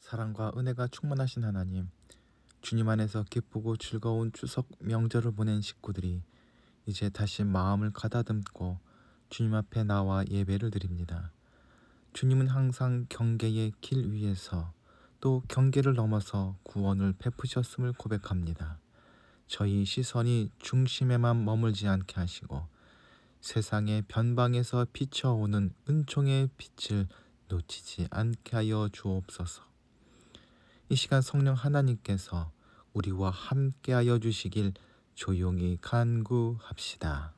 사랑과 은혜가 충만하신 하나님, 주님 안에서 기쁘고 즐거운 추석 명절을 보낸 식구들이 이제 다시 마음을 가다듬고 주님 앞에 나와 예배를 드립니다. 주님은 항상 경계의 길 위에서 또 경계를 넘어서 구원을 베푸셨음을 고백합니다. 저희 시선이 중심에만 머물지 않게 하시고 세상의 변방에서 비춰오는 은총의 빛을 놓치지 않게 하여 주옵소서. 이 시간 성령 하나님께서 우리와 함께하여 주시길 조용히 간구합시다.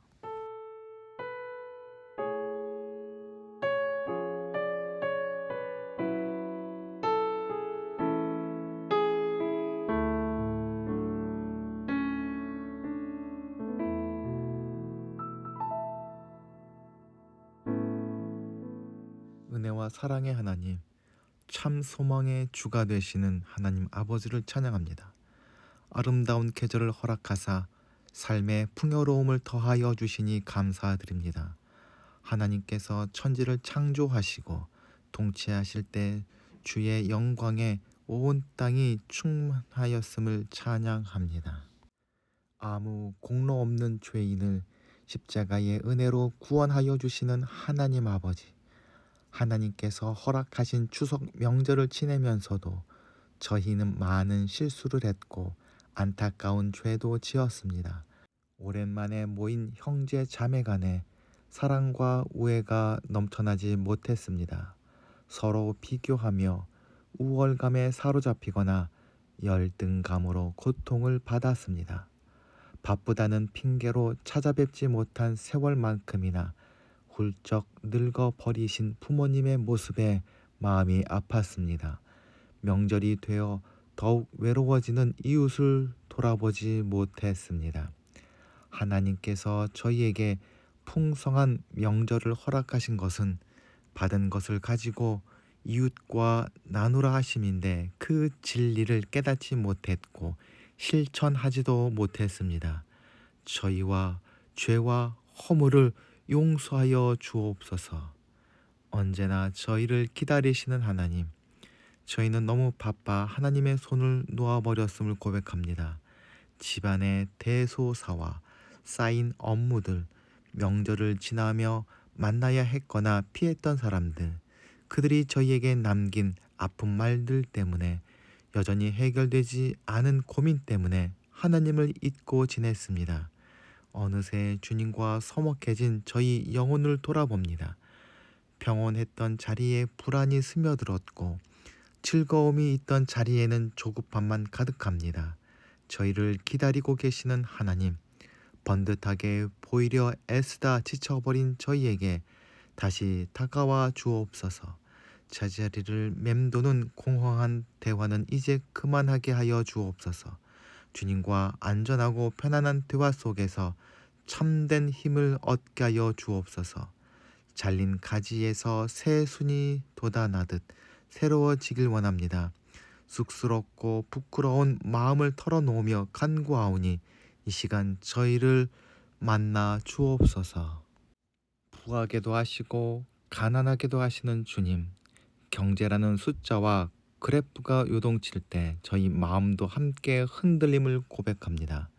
은혜와 사랑의 하나님, 참 소망의 주가 되시는 하나님 아버지를 찬양합니다. 아름다운 계절을 허락하사 삶의 풍요로움을 더하여 주시니 감사드립니다. 하나님께서 천지를 창조하시고 통치하실 때 주의 영광에 온 땅이 충만하였음을 찬양합니다. 아무 공로 없는 죄인을 십자가의 은혜로 구원하여 주시는 하나님 아버지, 하나님께서 허락하신 추석 명절을 지내면서도 저희는 많은 실수를 했고 안타까운 죄도 지었습니다. 오랜만에 모인 형제 자매 간에 사랑과 우애가 넘쳐나지 못했습니다. 서로 비교하며 우월감에 사로잡히거나 열등감으로 고통을 받았습니다. 바쁘다는 핑계로 찾아뵙지 못한 세월만큼이나 훌쩍 늙어버리신 부모님의 모습에 마음이 아팠습니다. 명절이 되어 더욱 외로워지는 이웃을 돌아보지 못했습니다. 하나님께서 저희에게 풍성한 명절을 허락하신 것은 받은 것을 가지고 이웃과 나누라 하심인데 그 진리를 깨닫지 못했고 실천하지도 못했습니다. 저희와 죄와 허물을 용서하여 주옵소서. 언제나 저희를 기다리시는 하나님, 저희는 너무 바빠 하나님의 손을 놓아버렸음을 고백합니다. 집안의 대소사와 쌓인 업무들, 명절을 지나며 만나야 했거나 피했던 사람들, 그들이 저희에게 남긴 아픈 말들 때문에 여전히 해결되지 않은 고민 때문에 하나님을 잊고 지냈습니다. 어느새 주님과 서먹해진 저희 영혼을 돌아봅니다. 평온했던 자리에 불안이 스며들었고 즐거움이 있던 자리에는 조급함만 가득합니다. 저희를 기다리고 계시는 하나님, 번듯하게 보이려 애쓰다 지쳐버린 저희에게 다시 다가와 주옵소서. 제자리를 맴도는 공허한 대화는 이제 그만하게 하여 주옵소서. 주님과 안전하고 편안한 대화 속에서 참된 힘을 얻게 하여 주옵소서. 잘린 가지에서 새 순이 돋아나듯 새로워지길 원합니다. 쑥스럽고 부끄러운 마음을 털어놓으며 간구하오니 이 시간 저희를 만나 주옵소서. 부하게도 하시고 가난하게도 하시는 주님, 경제라는 숫자와 그래프가 요동칠 때 저희 마음도 함께 흔들림을 고백합니다.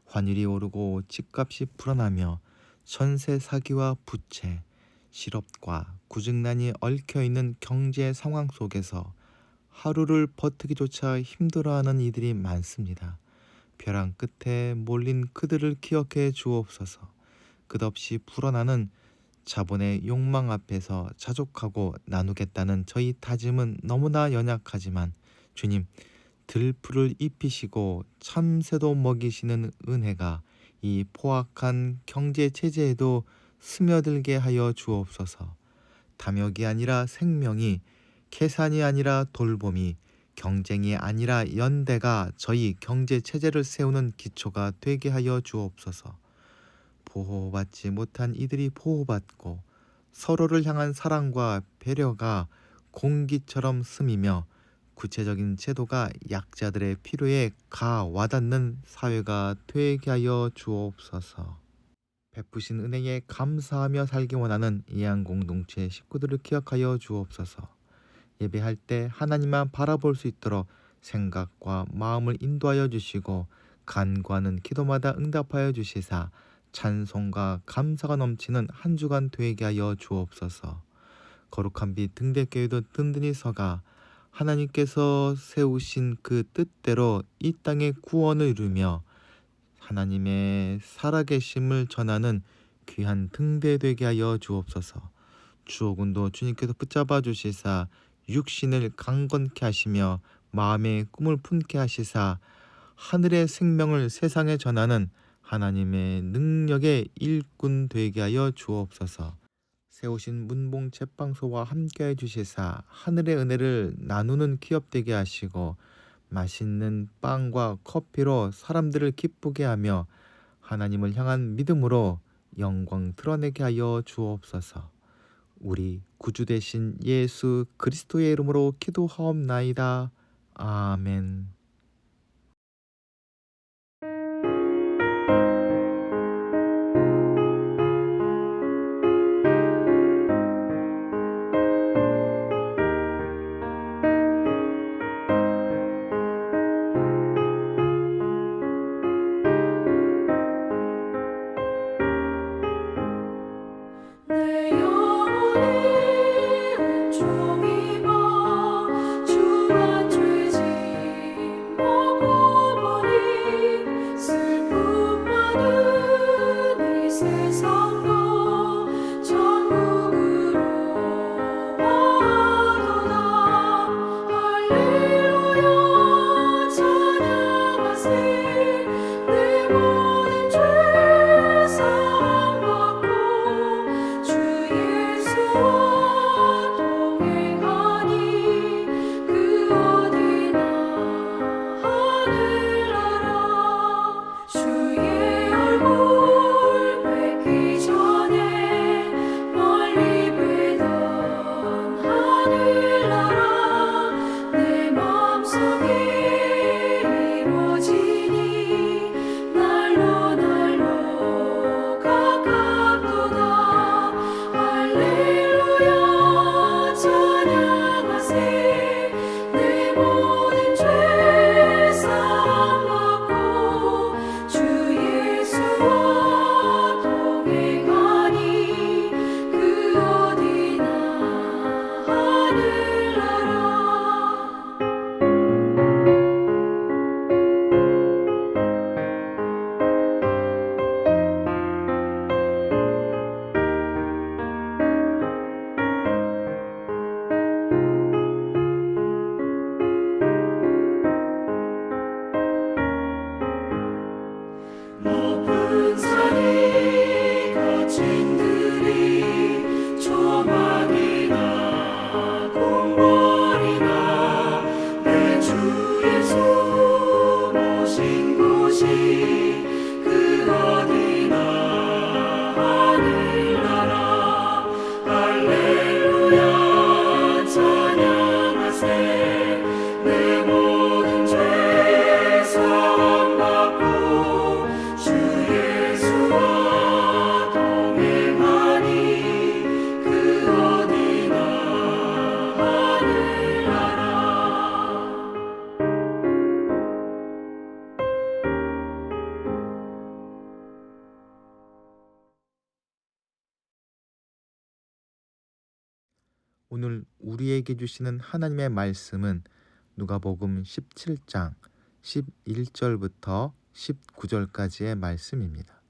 환율이 오르고 집값이 불어나며 전세 사기와 부채, 실업과 구직난이 얽혀있는 경제 상황 속에서 하루를 버티기조차 힘들어하는 이들이 많습니다. 벼랑 끝에 몰린 그들을 기억해 주옵소서. 끝없이 불어나는 자본의 욕망 앞에서 자족하고 나누겠다는 저희 다짐은 너무나 연약하지만 주님, 들풀을 입히시고 참새도 먹이시는 은혜가 이 포악한 경제 체제에도 스며들게 하여 주옵소서. 탐욕이 아니라 생명이, 계산이 아니라 돌봄이, 경쟁이 아니라 연대가 저희 경제 체제를 세우는 기초가 되게 하여 주옵소서. 보호받지 못한 이들이 보호받고 서로를 향한 사랑과 배려가 공기처럼 스미며 구체적인 제도가 약자들의 필요에 가 와닿는 사회가 되게 하여 주옵소서. 베푸신 은혜에 감사하며 살기 원하는 이한 공동체 식구들을 기억하여 주옵소서. 예배할 때 하나님만 바라볼 수 있도록 생각과 마음을 인도하여 주시고 간구하는 기도마다 응답하여 주시사 찬송과 감사가 넘치는 한 주간 되게 하여 주옵소서. 거룩한 빛 등대교회도 든든히 서가 하나님께서 세우신 그 뜻대로 이 땅의 구원을 이루며 하나님의 살아계심을 전하는 귀한 등대 되게 하여 주옵소서. 주오군도 주님께서 붙잡아 주시사 육신을 강건케 하시며 마음의 꿈을 품게 하시사 하늘의 생명을 세상에 전하는 하나님의 능력의 일꾼 되게 하여 주옵소서. 세우신 문봉 제빵소와 함께해 주시사 하늘의 은혜를 나누는 기업 되게 하시고 맛있는 빵과 커피로 사람들을 기쁘게 하며 하나님을 향한 믿음으로 영광 드러내게 하여 주옵소서. 우리 구주 되신 예수 그리스도의 이름으로 기도하옵나이다. 아멘. 내 영혼이 온종일 주와 죄짐 먹고 보니 슬픔 많은 이 세상도 천국으로 와도다. 할렐루야 찬양하세. 내 모든 죄 사함받고 주 예수와 동행하니 그 어디나 하늘나라. 주의 얼굴 뵙기 전에 멀리 뵈던 하늘나라 내 마음속에 이루어지니 날로 가깝도다. 할렐루야 찬양하세. 내 모든 죄 사함받고 주 예수와 동행하니 그 어디나 하늘나라. 높은 산이 거친 들이 조망이나 궁궐이나 내 주 예수 모신 곳이 그 어디나 하늘나라. 할렐루야 찬양하세. 내 모든 죄 사함받고 주 예수와 동행하니 그 어디나 하늘나라. 오늘 우리에게 주시는 하나님의 말씀은 누가복음 17장 11절부터 19절까지의 말씀입니다.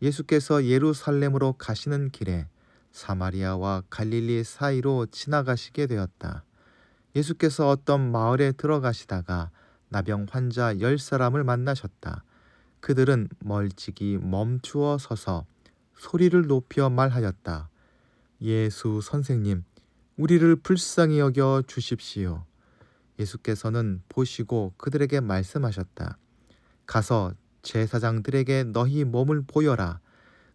예수께서 예루살렘으로 가시는 길에 사마리아와 갈릴리 사이로 지나가시게 되었다. 예수께서 어떤 마을에 들어가시다가 나병 환자 10사람을 만나셨다. 그들은 멀찍이 멈추어 서서 소리를 높여 말하였다. 예수 선생님, 우리를 불쌍히 여겨 주십시오. 예수께서는 보시고 그들에게 말씀하셨다. 가서 제사장들에게 너희 몸을 보여라.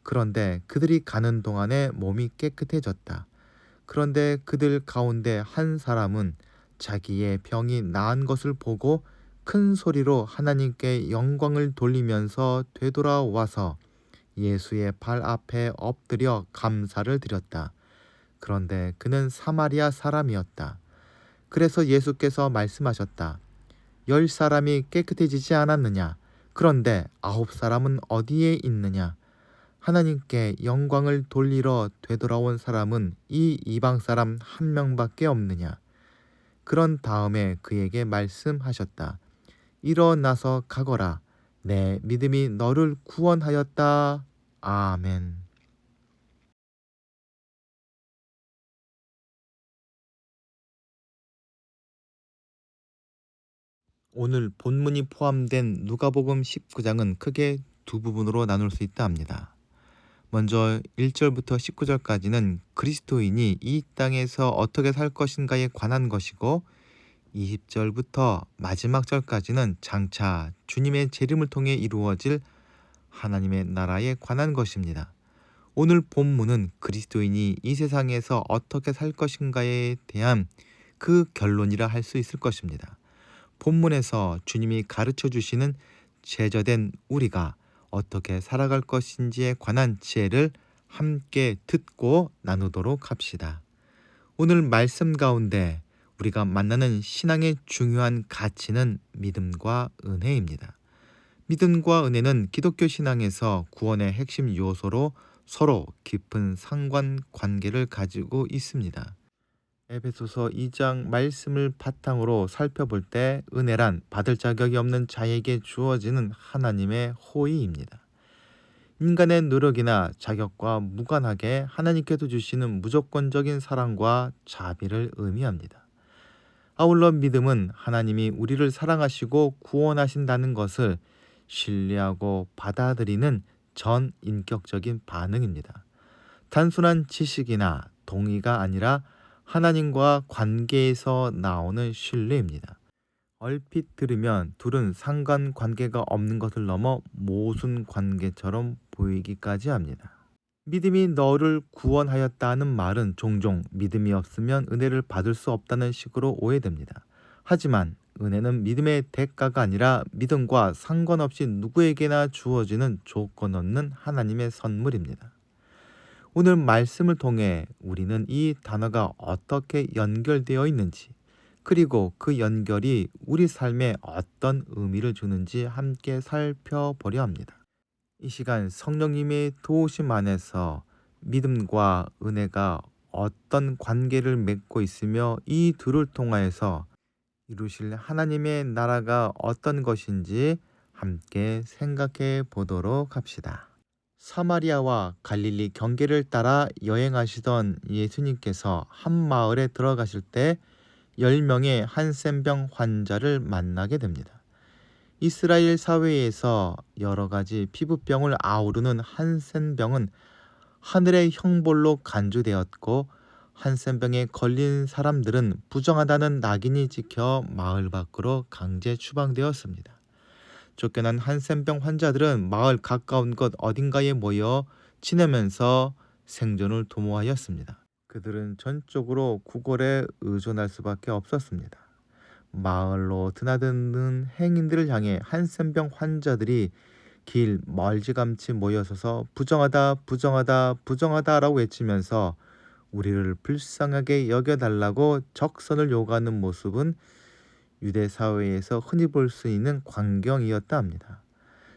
그런데 그들이 가는 동안에 몸이 깨끗해졌다. 그런데 그들 가운데 한 사람은 자기의 병이 나은 것을 보고 큰 소리로 하나님께 영광을 돌리면서 되돌아와서 예수의 발 앞에 엎드려 감사를 드렸다. 그런데 그는 사마리아 사람이었다. 그래서 예수께서 말씀하셨다. 10사람이 깨끗해지지 않았느냐? 그런데 9사람은 어디에 있느냐? 하나님께 영광을 돌리러 되돌아온 사람은 이 이방 사람 한 명밖에 없느냐? 그런 다음에 그에게 말씀하셨다. 일어나서 가거라. 내 믿음이 너를 구원하였다. 아멘. 오늘 본문이 포함된 누가복음 19장은 크게 두 부분으로 나눌 수 있다 합니다. 먼저 1절부터 19절까지는 그리스도인이 이 땅에서 어떻게 살 것인가에 관한 것이고 20절부터 마지막 절까지는 장차 주님의 재림을 통해 이루어질 하나님의 나라에 관한 것입니다. 오늘 본문은 그리스도인이 이 세상에서 어떻게 살 것인가에 대한 그 결론이라 할 수 있을 것입니다. 본문에서 주님이 가르쳐 주시는 제자된 우리가 어떻게 살아갈 것인지에 관한 지혜를 함께 듣고 나누도록 합시다. 오늘 말씀 가운데 우리가 만나는 신앙의 중요한 가치는 믿음과 은혜입니다. 믿음과 은혜는 기독교 신앙에서 구원의 핵심 요소로 서로 깊은 상관관계를 가지고 있습니다. 에베소서 2장 말씀을 바탕으로 살펴볼 때 은혜란 받을 자격이 없는 자에게 주어지는 하나님의 호의입니다. 인간의 노력이나 자격과 무관하게 하나님께서 주시는 무조건적인 사랑과 자비를 의미합니다. 아울러 믿음은 하나님이 우리를 사랑하시고 구원하신다는 것을 신뢰하고 받아들이는 전인격적인 반응입니다. 단순한 지식이나 동의가 아니라 하나님과 관계에서 나오는 신뢰입니다. 얼핏 들으면 둘은 상관관계가 없는 것을 넘어 모순 관계처럼 보이기까지 합니다. 믿음이 너를 구원하였다는 말은 종종 믿음이 없으면 은혜를 받을 수 없다는 식으로 오해됩니다. 하지만 은혜는 믿음의 대가가 아니라 믿음과 상관없이 누구에게나 주어지는 조건 없는 하나님의 선물입니다. 오늘 말씀을 통해 우리는 이 단어가 어떻게 연결되어 있는지, 그리고 그 연결이 우리 삶에 어떤 의미를 주는지 함께 살펴보려 합니다. 이 시간 성령님의 도우심 안에서 믿음과 은혜가 어떤 관계를 맺고 있으며 이 둘을 통하여서 이루실 하나님의 나라가 어떤 것인지 함께 생각해 보도록 합시다. 사마리아와 갈릴리 경계를 따라 여행하시던 예수님께서 한 마을에 들어가실 때 10명의 한센병 환자를 만나게 됩니다. 이스라엘 사회에서 여러 가지 피부병을 아우르는 한센병은 하늘의 형벌로 간주되었고, 한센병에 걸린 사람들은 부정하다는 낙인이 찍혀 마을 밖으로 강제 추방되었습니다. 쫓겨난 한센병 환자들은 마을 가까운 곳 어딘가에 모여 지내면서 생존을 도모하였습니다. 그들은 전적으로 구걸에 의존할 수밖에 없었습니다. 마을로 드나드는 행인들을 향해 한센병 환자들이 길 멀찌감치 모여서서 부정하다, 부정하다, 부정하다라고 외치면서 우리를 불쌍하게 여겨달라고 적선을 요구하는 모습은 유대 사회에서 흔히 볼 수 있는 광경이었다 합니다.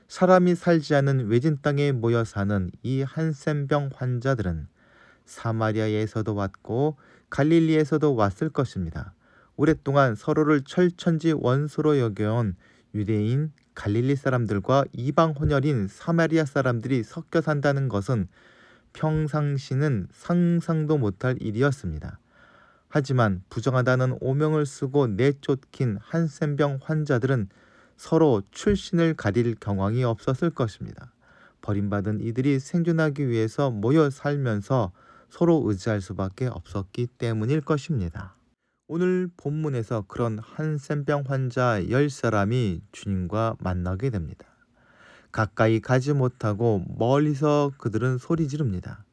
사람이 살지 않은 외진 땅에 모여 사는 이 한센병 환자들은 사마리아에서도 왔고 갈릴리에서도 왔을 것입니다. 오랫동안 서로를 철천지 원수로 여겨온 유대인 갈릴리 사람들과 이방 혼혈인 사마리아 사람들이 섞여 산다는 것은 평상시는 상상도 못할 일이었습니다. 하지만 부정하다는 오명을 쓰고 내쫓긴 한센병 환자들은 서로 출신을 가릴 경황이 없었을 것입니다. 버림받은 이들이 생존하기 위해서 모여 살면서 서로 의지할 수밖에 없었기 때문일 것입니다. 오늘 본문에서 그런 한센병 환자 10사람이 주님과 만나게 됩니다. 가까이 가지 못하고 멀리서 그들은 소리 지릅니다.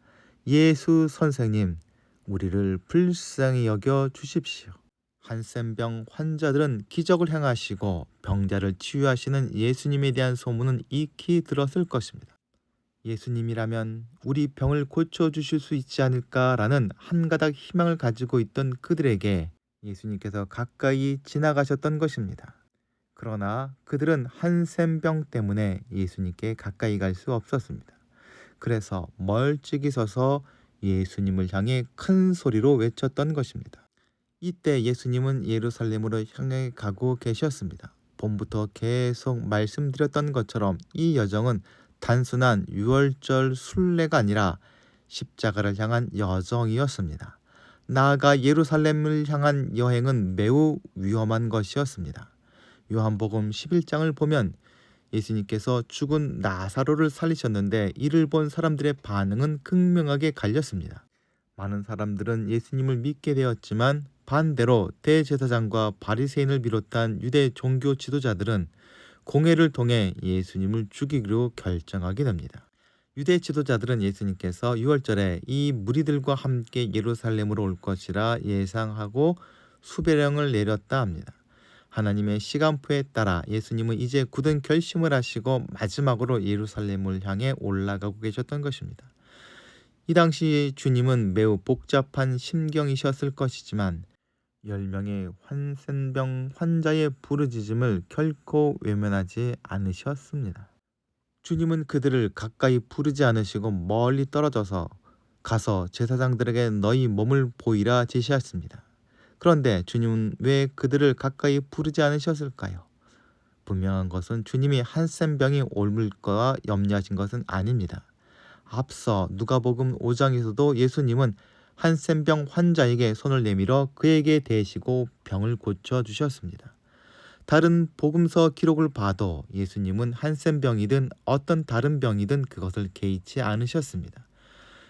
예수 선생님, 우리를 불쌍히 여겨 주십시오. 한센병 환자들은 기적을 행하시고 병자를 치유하시는 예수님에 대한 소문은 익히 들었을 것입니다. 예수님이라면 우리 병을 고쳐주실 수 있지 않을까라는 한 가닥 희망을 가지고 있던 그들에게 예수님께서 가까이 지나가셨던 것입니다. 그러나 그들은 한센병 때문에 예수님께 가까이 갈 수 없었습니다. 그래서 멀찍이 서서 예수님을 향해 큰 소리로 외쳤던 것입니다. 이때 예수님은 예루살렘으로 향해 가고 계셨습니다. 봄부터 계속 말씀드렸던 것처럼 이 여정은 단순한 유월절 순례가 아니라 십자가를 향한 여정이었습니다. 나아가 예루살렘을 향한 여행은 매우 위험한 것이었습니다. 요한복음 11장을 보면 예수님께서 죽은 나사로를 살리셨는데 이를 본 사람들의 반응은 극명하게 갈렸습니다. 많은 사람들은 예수님을 믿게 되었지만 반대로 대제사장과 바리새인을 비롯한 유대 종교 지도자들은 공회를 통해 예수님을 죽이기로 결정하게 됩니다. 유대 지도자들은 예수님께서 유월절에 이 무리들과 함께 예루살렘으로 올 것이라 예상하고 수배령을 내렸다 합니다. 하나님의 시간표에 따라 예수님은 이제 굳은 결심을 하시고 마지막으로 예루살렘을 향해 올라가고 계셨던 것입니다. 이 당시 주님은 매우 복잡한 심경이셨을 것이지만 10명의 한센병 환자의 부르짖음을 결코 외면하지 않으셨습니다. 주님은 그들을 가까이 부르지 않으시고 멀리 떨어져서 가서 제사장들에게 너희 몸을 보이라 제시하십니다. 그런데 주님은 왜 그들을 가까이 부르지 않으셨을까요? 분명한 것은 주님이 한센병이 옮을까 염려하신 것은 아닙니다. 앞서 누가복음 5장에서도 예수님은 한센병 환자에게 손을 내밀어 그에게 대시고 병을 고쳐주셨습니다. 다른 복음서 기록을 봐도 예수님은 한센병이든 어떤 다른 병이든 그것을 개의치 않으셨습니다.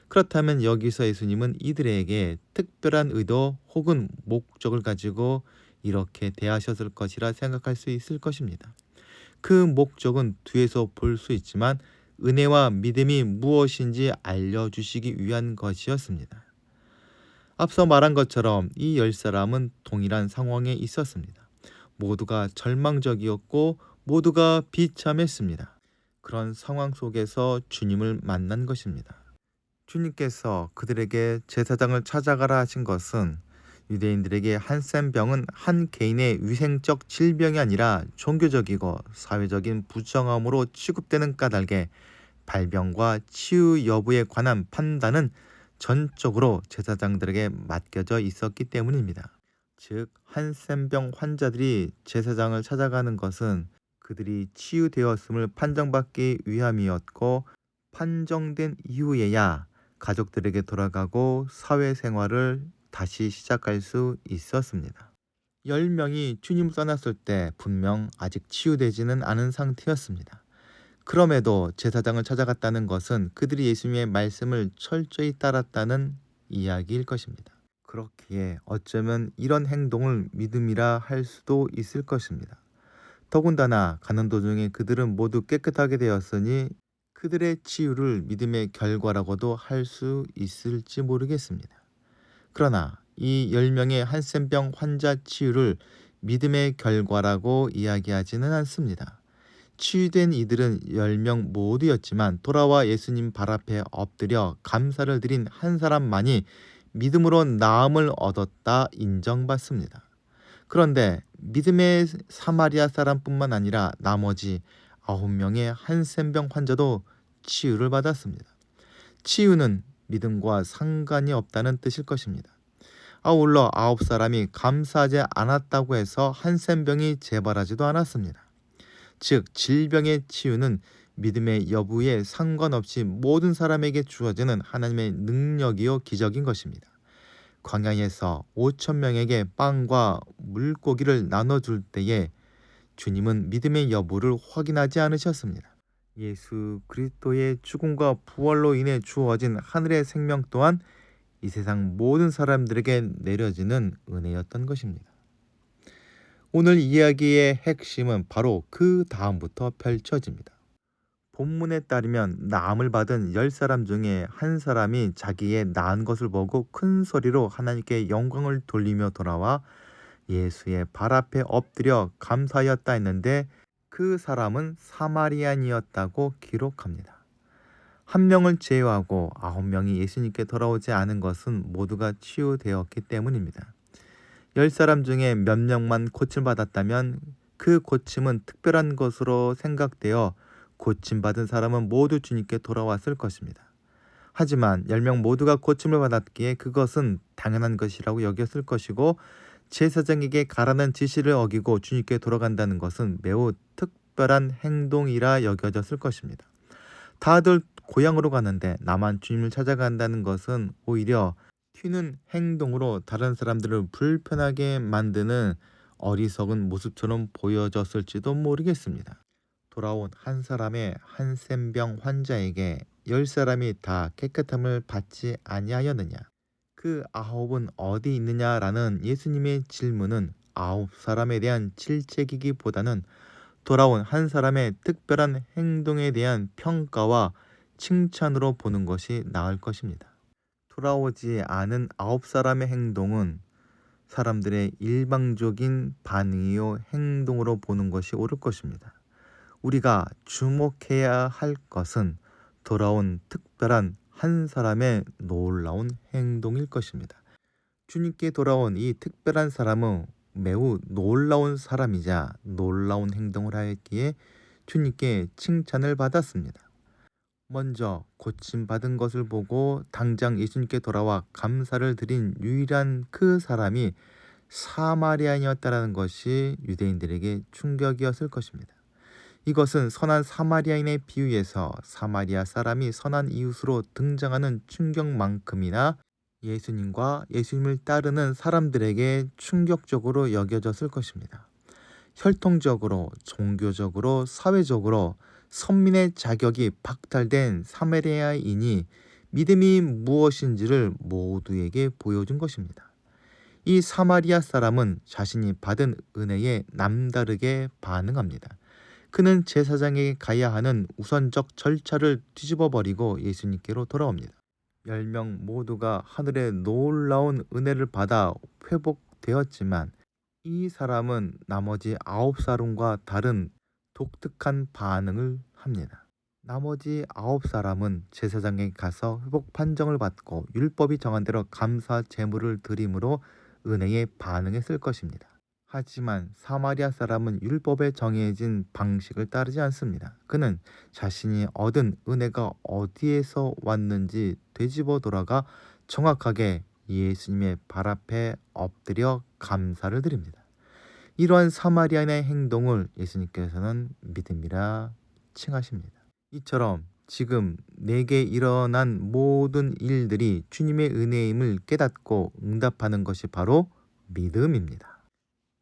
그렇다면 여기서 예수님은 이들에게 특별한 의도 혹은 목적을 가지고 이렇게 대하셨을 것이라 생각할 수 있을 것입니다. 그 목적은 뒤에서 볼 수 있지만 은혜와 믿음이 무엇인지 알려주시기 위한 것이었습니다. 앞서 말한 것처럼 이 10사람은 동일한 상황에 있었습니다. 모두가 절망적이었고 모두가 비참했습니다. 그런 상황 속에서 주님을 만난 것입니다. 주님께서 그들에게 제사장을 찾아가라 하신 것은 유대인들에게 한센병은 한 개인의 위생적 질병이 아니라 종교적이고 사회적인 부정함으로 취급되는 까닭에 발병과 치유 여부에 관한 판단은 전적으로 제사장들에게 맡겨져 있었기 때문입니다. 즉 한센병 환자들이 제사장을 찾아가는 것은 그들이 치유되었음을 판정받기 위함이었고 판정된 이후에야 가족들에게 돌아가고 사회생활을 다시 시작할 수 있었습니다. 10명이 주님을 떠났을 때 분명 아직 치유되지는 않은 상태였습니다. 그럼에도 제사장을 찾아갔다는 것은 그들이 예수님의 말씀을 철저히 따랐다는 이야기일 것입니다. 그렇기에 어쩌면 이런 행동을 믿음이라 할 수도 있을 것입니다. 더군다나 가는 도중에 그들은 모두 깨끗하게 되었으니 그들의 치유를 믿음의 결과라고도 할 수 있을지 모르겠습니다. 그러나 이 10명의 한센병 환자 치유를 믿음의 결과라고 이야기하지는 않습니다. 치유된 이들은 10명 모두였지만 돌아와 예수님 발 앞에 엎드려 감사를 드린 한 사람만이 믿음으로 나음을 얻었다 인정받습니다. 그런데 믿음의 사마리아 사람뿐만 아니라 나머지 9명의 한센병 환자도 치유를 받았습니다. 치유는 믿음과 상관이 없다는 뜻일 것입니다. 아울러 9사람이 감사하지 않았다고 해서 한센병이 재발하지도 않았습니다. 즉 질병의 치유는 믿음의 여부에 상관없이 모든 사람에게 주어지는 하나님의 능력이요 기적인 것입니다. 광야에서 5,000명에게 빵과 물고기를 나눠줄 때에 주님은 믿음의 여부를 확인하지 않으셨습니다. 예수 그리스도의 죽음과 부활로 인해 주어진 하늘의 생명 또한 이 세상 모든 사람들에게 내려지는 은혜였던 것입니다. 오늘 이야기의 핵심은 바로 그 다음부터 펼쳐집니다. 본문에 따르면 나음을 받은 10사람 중에 한 사람이 자기의 나은 것을 보고 큰 소리로 하나님께 영광을 돌리며 돌아와 예수의 발 앞에 엎드려 감사하였다 했는데 그 사람은 사마리안이었다고 기록합니다. 한 명을 제외하고 9명이 예수님께 돌아오지 않은 것은 모두가 치유되었기 때문입니다. 10사람 중에 몇 명만 고침받았다면 그 고침은 특별한 것으로 생각되어 고침받은 사람은 모두 주님께 돌아왔을 것입니다. 하지만 10명 모두가 고침을 받았기에 그것은 당연한 것이라고 여겼을 것이고, 제사장에게 가라는 지시를 어기고 주님께 돌아간다는 것은 매우 특별한 행동이라 여겨졌을 것입니다. 다들 고향으로 가는데 나만 주님을 찾아간다는 것은 오히려 튀는 행동으로 다른 사람들을 불편하게 만드는 어리석은 모습처럼 보여졌을지도 모르겠습니다. 돌아온 한 사람의 한센병 환자에게 10사람이 다 깨끗함을 받지 아니하였느냐? 그 9은 어디 있느냐라는 예수님의 질문은 9사람에 대한 질책이기보다는 돌아온 한 사람의 특별한 행동에 대한 평가와 칭찬으로 보는 것이 나을 것입니다. 돌아오지 않은 9사람의 행동은 사람들의 일방적인 반응이요 행동으로 보는 것이 옳을 것입니다. 우리가 주목해야 할 것은 돌아온 특별한 한 사람의 놀라운 행동일 것입니다. 주님께 돌아온 이 특별한 사람은 매우 놀라운 사람이자 놀라운 행동을 하였기에 주님께 칭찬을 받았습니다. 먼저 고침받은 것을 보고 당장 예수님께 돌아와 감사를 드린 유일한 그 사람이 사마리아인이었다는 것이 유대인들에게 충격이었을 것입니다. 이것은 선한 사마리아인의 비유에서 사마리아 사람이 선한 이웃으로 등장하는 충격만큼이나 예수님과 예수님을 따르는 사람들에게 충격적으로 여겨졌을 것입니다. 혈통적으로, 종교적으로, 사회적으로 선민의 자격이 박탈된 사마리아인이 믿음이 무엇인지를 모두에게 보여준 것입니다. 이 사마리아 사람은 자신이 받은 은혜에 남다르게 반응합니다. 그는 제사장에게 가야 하는 우선적 절차를 뒤집어버리고 예수님께로 돌아옵니다. 10명 모두가 하늘의 놀라운 은혜를 받아 회복되었지만 이 사람은 나머지 9사람과 다른 독특한 반응을 합니다. 나머지 9사람은 제사장에게 가서 회복 판정을 받고 율법이 정한 대로 감사 제물을 드림으로 은혜에 반응했을 것입니다. 하지만 사마리아 사람은 율법에 정해진 방식을 따르지 않습니다. 그는 자신이 얻은 은혜가 어디에서 왔는지 되짚어 돌아가 정확하게 예수님의 발 앞에 엎드려 감사를 드립니다. 이러한 사마리아인의 행동을 예수님께서는 믿음이라 칭하십니다. 이처럼 지금 내게 일어난 모든 일들이 주님의 은혜임을 깨닫고 응답하는 것이 바로 믿음입니다.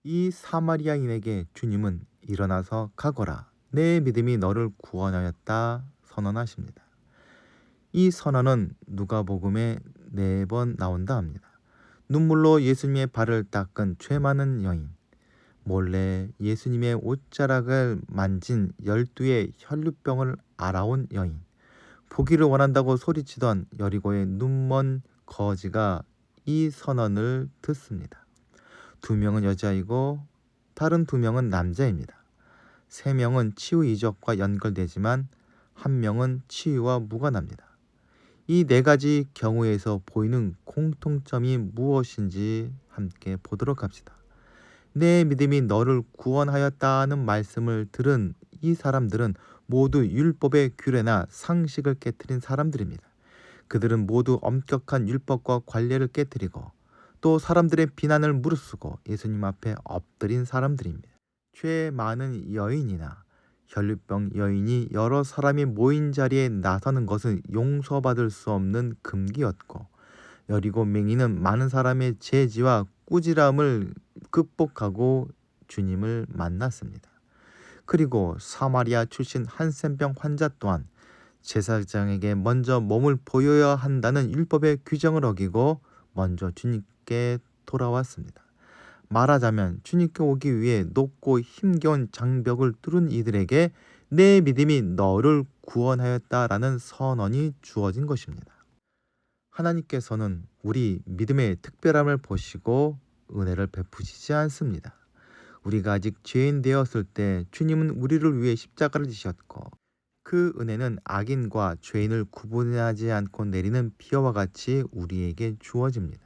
이 사마리아인에게 주님은 일어나서 가거라, 내 믿음이 너를 구원하였다 선언하십니다. 이 선언은 누가복음에 4번 나온다 합니다. 눈물로 예수님의 발을 닦은 죄 많은 여인, 몰래 예수님의 옷자락을 만진 12의 혈루병을 알아온 여인, 보기를 원한다고 소리치던 여리고의 눈먼 거지가 이 선언을 듣습니다. 2명은 여자이고 다른 2명은 남자입니다. 3명은 치유 이적과 연결되지만 1명은 치유와 무관합니다. 이 4가지 경우에서 보이는 공통점이 무엇인지 함께 보도록 합시다. 내 믿음이 너를 구원하였다는 말씀을 들은 이 사람들은 모두 율법의 규례나 상식을 깨트린 사람들입니다. 그들은 모두 엄격한 율법과 관례를 깨트리고 또 사람들의 비난을 무릅쓰고 예수님 앞에 엎드린 사람들입니다. 죄 많은 여인이나 혈루병 여인이 여러 사람이 모인 자리에 나서는 것은 용서받을 수 없는 금기였고, 여리고 맹인은 많은 사람의 죄지와 꾸지람을 극복하고 주님을 만났습니다. 그리고 사마리아 출신 한센병 환자 또한 제사장에게 먼저 몸을 보여야 한다는 율법의 규정을 어기고 먼저 주님께 돌아왔습니다. 말하자면 주님께 오기 위해 높고 힘겨운 장벽을 뚫은 이들에게 내 믿음이 너를 구원하였다라는 선언이 주어진 것입니다. 하나님께서는 우리 믿음의 특별함을 보시고 은혜를 베푸시지 않습니다. 우리가 아직 죄인 되었을 때 주님은 우리를 위해 십자가를 지셨고, 그 은혜는 악인과 죄인을 구분하지 않고 내리는 비와 같이 우리에게 주어집니다.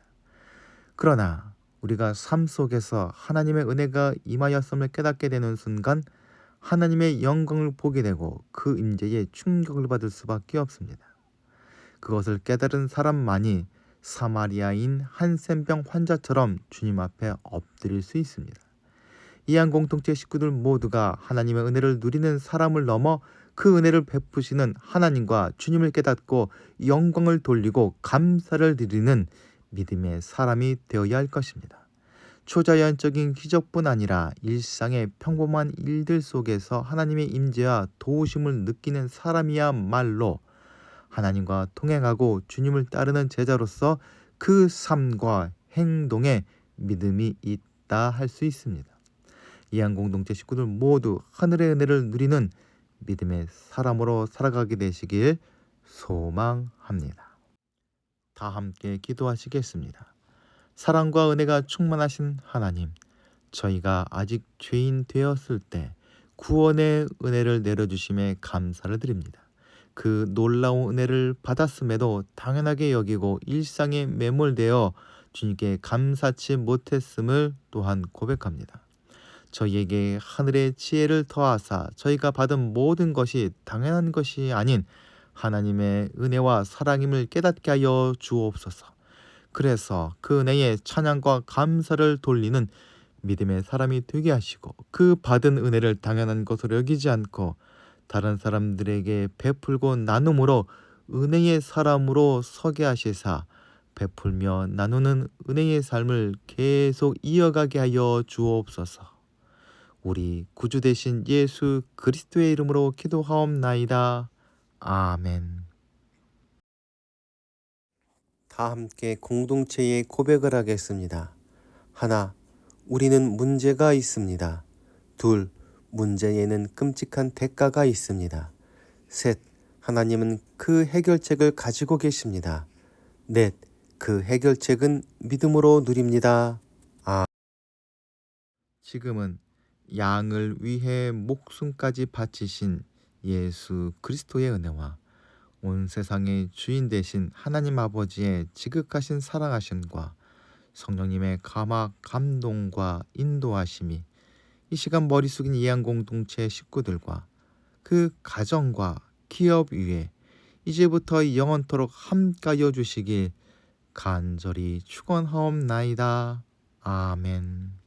그러나 우리가 삶 속에서 하나님의 은혜가 임하였음을 깨닫게 되는 순간 하나님의 영광을 보게 되고 그 임재에 충격을 받을 수밖에 없습니다. 그것을 깨달은 사람만이 사마리아인 한센병 환자처럼 주님 앞에 엎드릴 수 있습니다. 이 한 공동체 식구들 모두가 하나님의 은혜를 누리는 사람을 넘어 그 은혜를 베푸시는 하나님과 주님을 깨닫고 영광을 돌리고 감사를 드리는 믿음의 사람이 되어야 할 것입니다. 초자연적인 기적뿐 아니라 일상의 평범한 일들 속에서 하나님의 임재와 도우심을 느끼는 사람이야말로 하나님과 동행하고 주님을 따르는 제자로서 그 삶과 행동에 믿음이 있다 할 수 있습니다. 이 한 공동체 식구들 모두 하늘의 은혜를 누리는 믿음의 사람으로 살아가게 되시길 소망합니다. 다 함께 기도하시겠습니다. 사랑과 은혜가 충만하신 하나님, 저희가 아직 죄인 되었을 때 구원의 은혜를 내려주심에 감사를 드립니다. 그 놀라운 은혜를 받았음에도 당연하게 여기고 일상에 매몰되어 주님께 감사치 못했음을 또한 고백합니다. 저희에게 하늘의 지혜를 더하사 저희가 받은 모든 것이 당연한 것이 아닌 하나님의 은혜와 사랑임을 깨닫게 하여 주옵소서. 그래서 그 은혜에 찬양과 감사를 돌리는 믿음의 사람이 되게 하시고 그 받은 은혜를 당연한 것으로 여기지 않고 다른 사람들에게 베풀고 나눔으로 은혜의 사람으로 서게 하시사 베풀며 나누는 은혜의 삶을 계속 이어가게 하여 주옵소서. 우리 구주 되신 예수 그리스도의 이름으로 기도하옵나이다. 아멘. 다 함께 공동체의 고백을 하겠습니다. 하나, 우리는 문제가 있습니다. 둘, 문제에는 끔찍한 대가가 있습니다. 셋, 하나님은 그 해결책을 가지고 계십니다. 넷, 그 해결책은 믿음으로 누립니다. 지금은 양을 위해 목숨까지 바치신 예수 그리스도의 은혜와 온 세상의 주인 되신 하나님 아버지의 지극하신 사랑하심과 성령님의 감화 감동과 인도하심이 이 시간 머리 숙인 이한 공동체 식구들과 그 가정과 기업 위에 이제부터 영원토록 함께하여 주시길 간절히 축원하옵나이다. 아멘.